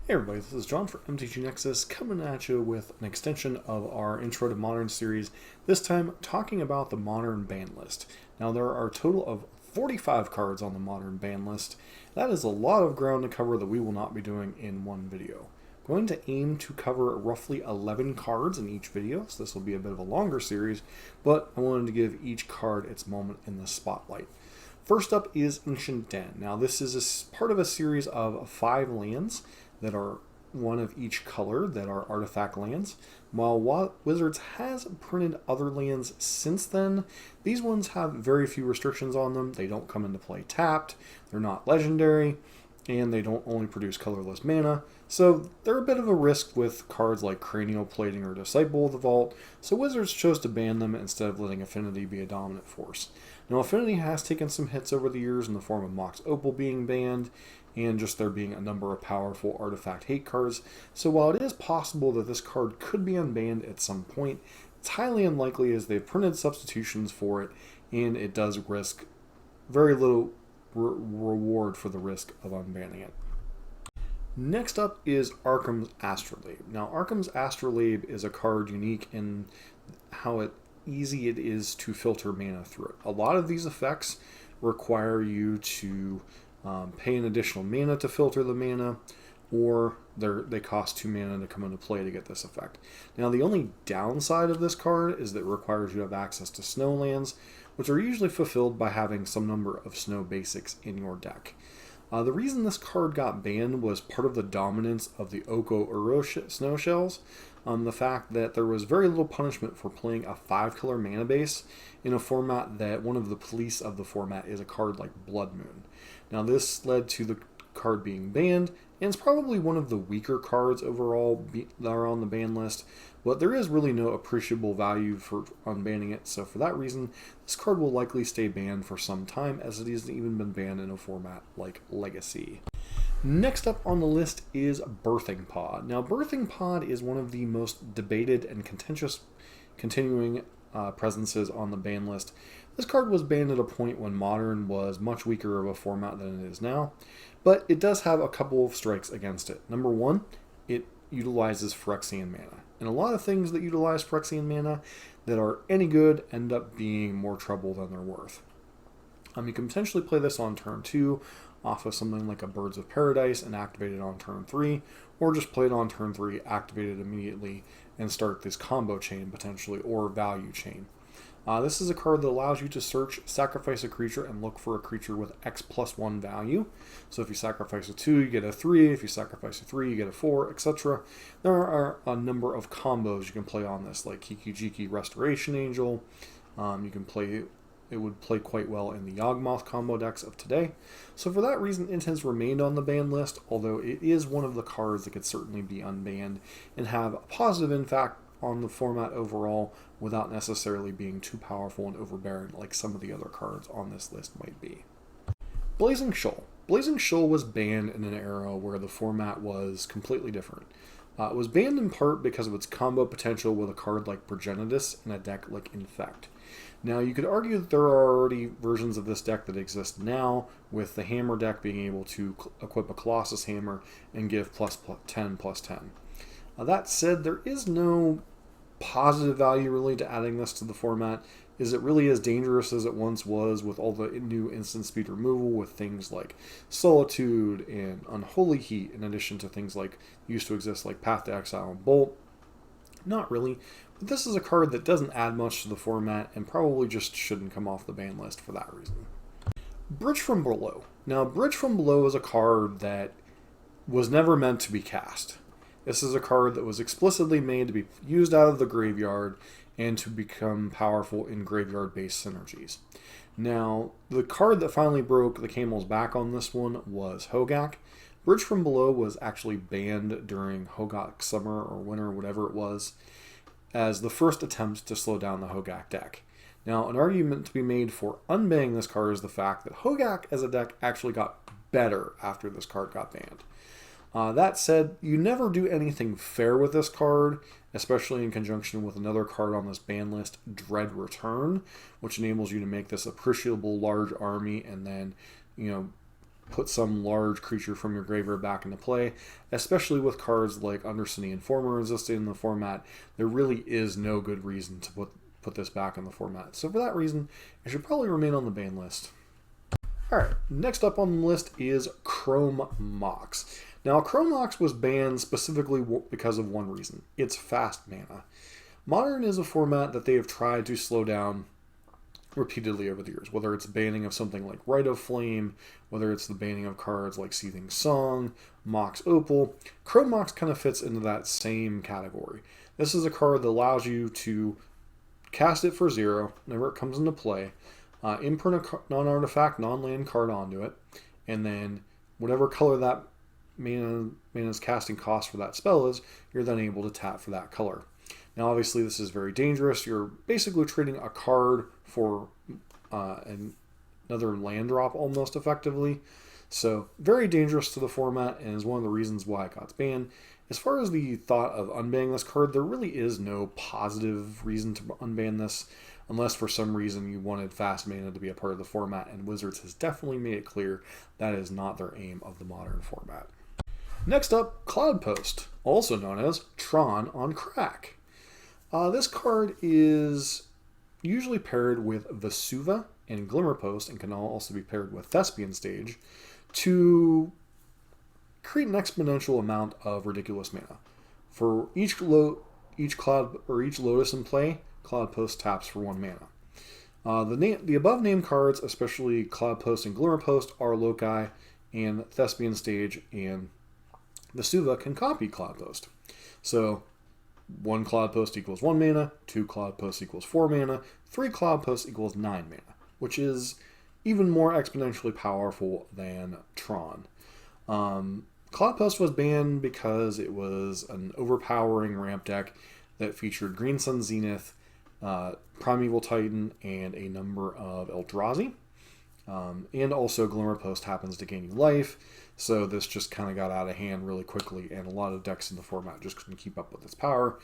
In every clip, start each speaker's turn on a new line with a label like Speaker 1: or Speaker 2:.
Speaker 1: Hey everybody, this is John for MTG Nexus coming at you with an extension of our Intro to Modern series, this time talking about the Modern ban list. Now there are a total of 45 cards on the Modern ban list. That is a lot of ground to cover that we will not be doing in one video. I'm going to aim to cover roughly 11 cards in each video, so this will be a bit of a longer series, but I wanted to give each card its moment in the spotlight. First up is Ancient Den. Now this is part of a series of 5 lands that are one of each color that are artifact lands. While Wizards has printed other lands since then, these ones have very few restrictions on them. They don't come into play tapped, they're not legendary, and they don't only produce colorless mana. So they're a bit of a risk with cards like Cranial Plating or Disciple of the Vault, so Wizards chose to ban them instead of letting Affinity be a dominant force. Now Affinity has taken some hits over the years in the form of Mox Opal being banned, and just there being a number of powerful artifact hate cards. So while it is possible that this card could be unbanned at some point, it's highly unlikely as they've printed substitutions for it, and it does risk very little reward for the risk of unbanning it. Next up is Arkhams Astrolabe. Now Arkhams Astrolabe is a card unique in how easy it is to filter mana through it. A lot of these effects require you to pay an additional mana to filter the mana, or they cost 2 mana to come into play to get this effect. Now the only downside of this card is that it requires you to have access to snow lands, which are usually fulfilled by having some number of snow basics in your deck. The reason this card got banned was part of the dominance of the Oko Uro snow shells. The fact that there was very little punishment for playing a 5-color mana base in a format that one of the police of the format is a card like Blood Moon. Now this led to the card being banned, and it's probably one of the weaker cards overall that are on the ban list, but there is really no appreciable value for unbanning it, so for that reason, this card will likely stay banned for some time, as it hasn't even been banned in a format like Legacy. Next up on the list is Birthing Pod. Now Birthing Pod is one of the most debated and contentious continuing presences on the ban list. This card was banned at a point when Modern was much weaker of a format than it is now, but it does have a couple of strikes against it. Number one, it utilizes Phyrexian mana. And a lot of things that utilize Phyrexian mana that are any good end up being more trouble than they're worth. You can potentially play this on turn 2 off of something like a Birds of Paradise and activate it on turn 3, or just play it on turn 3, activate it immediately, and start this combo chain potentially, or value chain. This is a card that allows you to search, sacrifice a creature, and look for a creature with X+1 value. So if you sacrifice a 2, you get a 3. If you sacrifice a 3, you get a 4, etc. There are a number of combos you can play on this, like Kiki Jiki Restoration Angel. You can play. It would play quite well in the Yawgmoth combo decks of today. So for that reason, it has remained on the ban list, although it is one of the cards that could certainly be unbanned and have a positive impact on the format overall without necessarily being too powerful and overbearing like some of the other cards on this list might be. Blazing Shawl. Blazing Shawl was banned in an era where the format was completely different. It was banned in part because of its combo potential with a card like Progenitus and a deck like Infect. Now you could argue that there are already versions of this deck that exist now, with the Hammer deck being able to equip a Colossus Hammer and give +10/+10. That said, there is no positive value really to adding this to the format. Is it really as dangerous as it once was with all the new instant speed removal with things like Solitude and Unholy Heat, in addition to things like used to exist like Path to Exile and Bolt? Not really, but this is a card that doesn't add much to the format and probably just shouldn't come off the ban list for that reason. Bridge from Below. Now Bridge from Below is a card that was never meant to be cast. This is a card that was explicitly made to be used out of the graveyard and to become powerful in graveyard-based synergies. Now, the card that finally broke the camel's back on this one was Hogak. Bridge from Below was actually banned during Hogak Summer or Winter, whatever it was, as the first attempt to slow down the Hogak deck. Now, an argument to be made for unbanning this card is the fact that Hogak as a deck actually got better after this card got banned. That said, you never do anything fair with this card, especially in conjunction with another card on this ban list, Dread Return, which enables you to make this appreciable large army and then, put some large creature from your graveyard back into play, especially with cards like Undercity Informer existing in the format. There really is no good reason to put this back in the format. So for that reason, it should probably remain on the ban list. Alright, next up on the list is Chrome Mox. Now, Chrome Mox was banned specifically because of one reason. It's fast mana. Modern is a format that they have tried to slow down repeatedly over the years, whether it's banning of something like Rite of Flame, whether it's the banning of cards like Seething Song, Mox Opal. Chrome Mox kind of fits into that same category. This is a card that allows you to cast it for 0 whenever it comes into play, imprint a non-artifact, non-land card onto it, and then whatever color that mana's casting cost for that spell is, you're then able to tap for that color. Now, obviously, this is very dangerous. You're basically trading a card for another land drop almost effectively. So, very dangerous to the format and is one of the reasons why it got banned. As far as the thought of unbanning this card, there really is no positive reason to unban this, unless for some reason you wanted fast mana to be a part of the format, and Wizards has definitely made it clear that is not their aim of the modern format. Next up, Cloudpost, also known as Tron on Crack. This card is usually paired with Vesuva and Glimmerpost, and can also be paired with Thespian Stage to create an exponential amount of ridiculous mana. For each cloud or each Lotus in play, Cloudpost taps for 1 mana. The above named cards, especially Cloudpost and Glimmerpost, are loci, and Thespian Stage and Vesuva can copy Cloudpost. So 1 Cloudpost equals 1 mana, 2 Cloudposts equals 4 mana, 3 Cloudposts equals 9 mana, which is even more exponentially powerful than Tron. Cloudpost was banned because it was an overpowering ramp deck that featured Green Sun Zenith, Primeval Titan, and a number of Eldrazi. And also Glimmerpost happens to gain you life, so this just kind of got out of hand really quickly, and a lot of decks in the format just couldn't keep up with its power.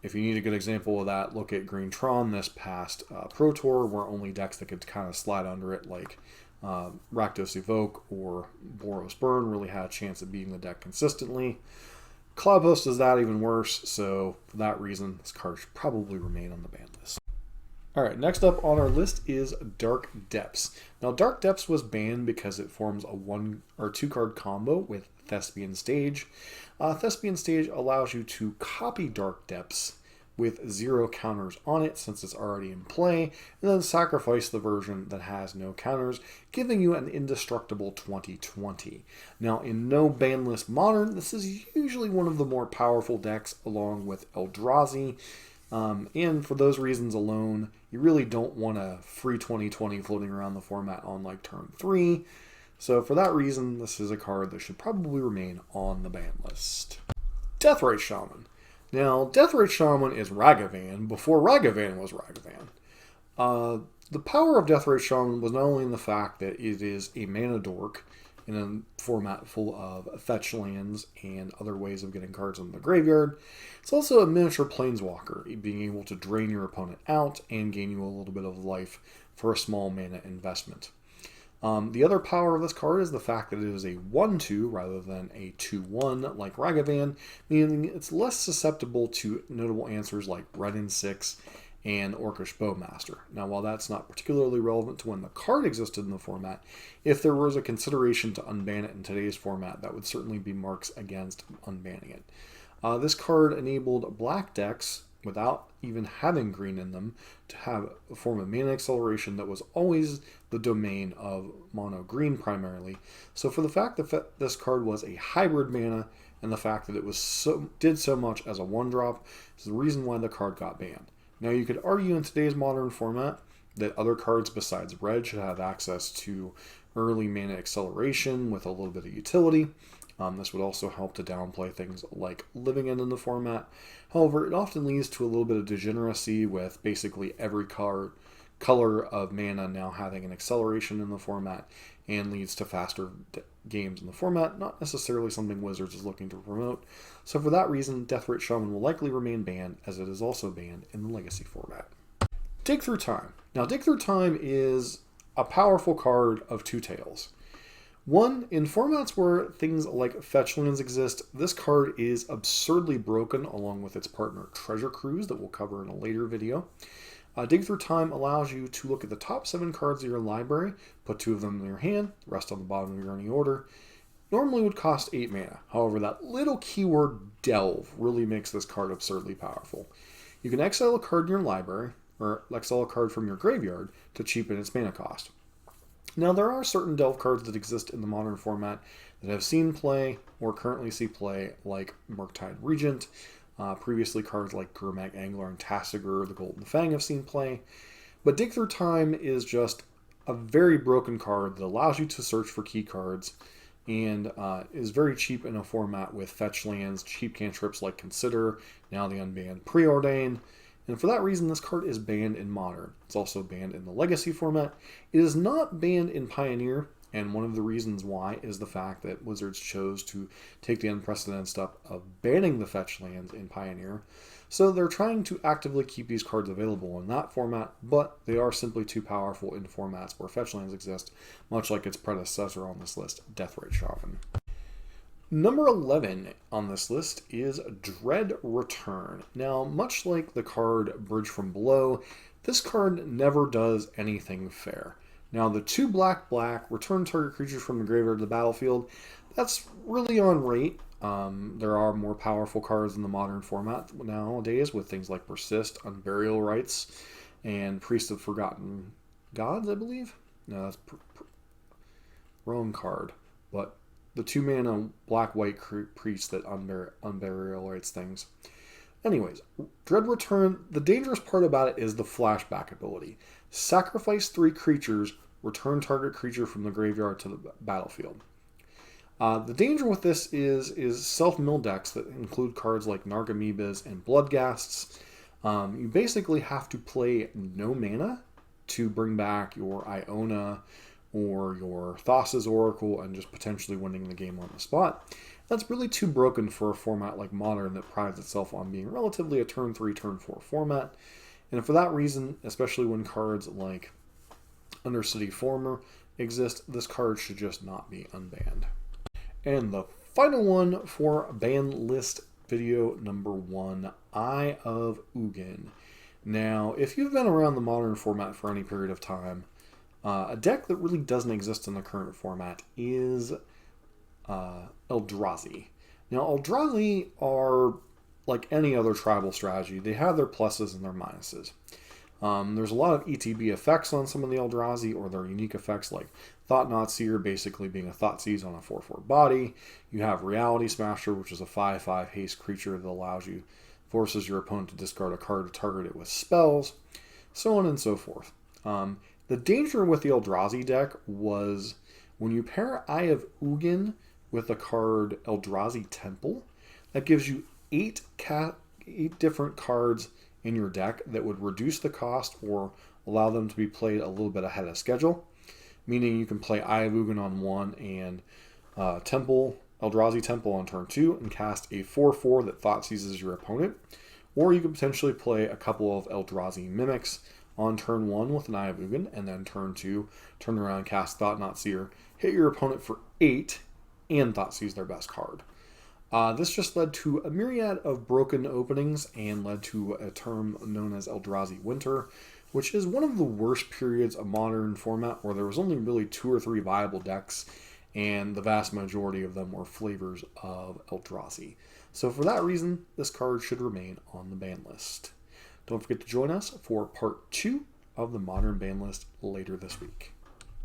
Speaker 1: If you need a good example of that, look at Green Tron this past Pro Tour, where only decks that could kind of slide under it, like Rakdos Evoke or Boros Burn, really had a chance at beating the deck consistently. Cloudpost is that even worse, so for that reason, this card should probably remain on the ban list. Alright, next up on our list is Dark Depths. Now, Dark Depths was banned because it forms a 1 or 2 card combo with Thespian Stage. Thespian Stage allows you to copy Dark Depths with 0 counters on it since it's already in play, and then sacrifice the version that has no counters, giving you an indestructible 20/20. Now, in no ban list modern, this is usually one of the more powerful decks along with Eldrazi. And for those reasons alone, you really don't want a free 20/20 floating around the format on like turn 3. So for that reason, this is a card that should probably remain on the ban list. Deathrite Shaman. Now, Deathrite Shaman is Ragavan before Ragavan was Ragavan. The power of Deathrite Shaman was not only in the fact that it is a mana dork in a format full of fetch lands and other ways of getting cards in the graveyard, it's also a miniature planeswalker, being able to drain your opponent out and gain you a little bit of life for a small mana investment. The other power of this card is the fact that it is a 1/2 rather than a 2/1 like Ragavan, meaning it's less susceptible to notable answers like Red and 6 and Orcish Bowmaster. Now, while that's not particularly relevant to when the card existed in the format, if there was a consideration to unban it in today's format, that would certainly be marks against unbanning it. This card enabled black decks, without even having green in them, to have a form of mana acceleration that was always the domain of mono green primarily. So for the fact that this card was a hybrid mana, and the fact that it did so much as a 1-drop, is the reason why the card got banned. Now, you could argue in today's modern format that other cards besides red should have access to early mana acceleration with a little bit of utility. This would also help to downplay things like Living End in the format. However, it often leads to a little bit of degeneracy with basically every color of mana now having an acceleration in the format, and leads to faster games in the format, not necessarily something Wizards is looking to promote. So for that reason, Deathrite Shaman will likely remain banned, as it is also banned in the Legacy format. Dig Through Time. Now, Dig Through Time is a powerful card of 2 tails. One, in formats where things like fetch lands exist, this card is absurdly broken along with its partner Treasure Cruise that we'll cover in a later video. Dig Through Time allows you to look at the top 7 cards of your library, put 2 of them in your hand, the rest on the bottom of your running order. Normally would cost 8 mana. However, that little keyword Delve really makes this card absurdly powerful. You can exile a card in your library, or exile a card from your graveyard to cheapen its mana cost. Now, there are certain Delve cards that exist in the modern format that have seen play or currently see play, like Murktide Regent. Previously, cards like Gurmag Angler and Tassiger, the Golden Fang, have seen play. But Dig Through Time is just a very broken card that allows you to search for key cards and is very cheap in a format with fetch lands, cheap cantrips like Consider, now the unbanned Preordain. And for that reason, this card is banned in Modern. It's also banned in the Legacy format. It is not banned in Pioneer, and one of the reasons why is the fact that Wizards chose to take the unprecedented step of banning the fetch lands in Pioneer. So they're trying to actively keep these cards available in that format, but they are simply too powerful in formats where fetch lands exist, much like its predecessor on this list, Deathrite Shaman. Number 11 on this list is Dread Return. Now, much like the card Bridge from Below, this card never does anything fair. Now, the 2 black, return target creatures from the graveyard to the battlefield, that's really on rate. There are more powerful cards in the modern format nowadays with things like Persist, Unburial Rites, and Priest of Forgotten Gods, I believe? No, that's wrong card, but the 2 mana black-white priest that Unburial Rites things. Anyways, Dread Return, the dangerous part about it is the flashback ability. Sacrifice 3 creatures, return target creature from the graveyard to the battlefield. The danger with this is self-mill decks that include cards like Nargamoebas and Bloodghasts. You basically have to play no mana to bring back your Iona or your Thassa's Oracle and just potentially winning the game on the spot. That's really too broken for a format like Modern that prides itself on being relatively a turn 3, turn 4 format. And for that reason, especially when cards like Undercity Former exist, this card should just not be unbanned. And the final one for Banlist video number 1, Eye of Ugen. Now, if you've been around the Modern format for any period of time, a deck that really doesn't exist in the current format is Eldrazi. Now, Eldrazi are like any other tribal strategy. They have their pluses and their minuses. There's a lot of ETB effects on some of the Eldrazi, or their unique effects like Thought-Knot Seer basically being a Thoughtseize on a 4/4 body. You have Reality Smasher, which is a 5/5 haste creature that forces your opponent to discard a card to target it with spells, so on and so forth. The danger with the Eldrazi deck was when you pair Eye of Ugen with the card Eldrazi Temple, that gives you 8 different cards in your deck that would reduce the cost or allow them to be played a little bit ahead of schedule. Meaning you can play Eye of Ugen on 1 and Eldrazi Temple on turn 2 and cast a 4/4 that Thoughtseizes your opponent. Or you could potentially play a couple of Eldrazi Mimics on turn 1 with an Eye of Ugen, and then turn 2, turn around, cast Thought-Knot Seer, hit your opponent for 8, and Thoughtseize their best card. This just led to a myriad of broken openings and led to a term known as Eldrazi Winter, which is one of the worst periods of Modern format where there was only really 2 or 3 viable decks, and the vast majority of them were flavors of Eldrazi. So for that reason, this card should remain on the ban list. Don't forget to join us for part 2 of the Modern ban list later this week.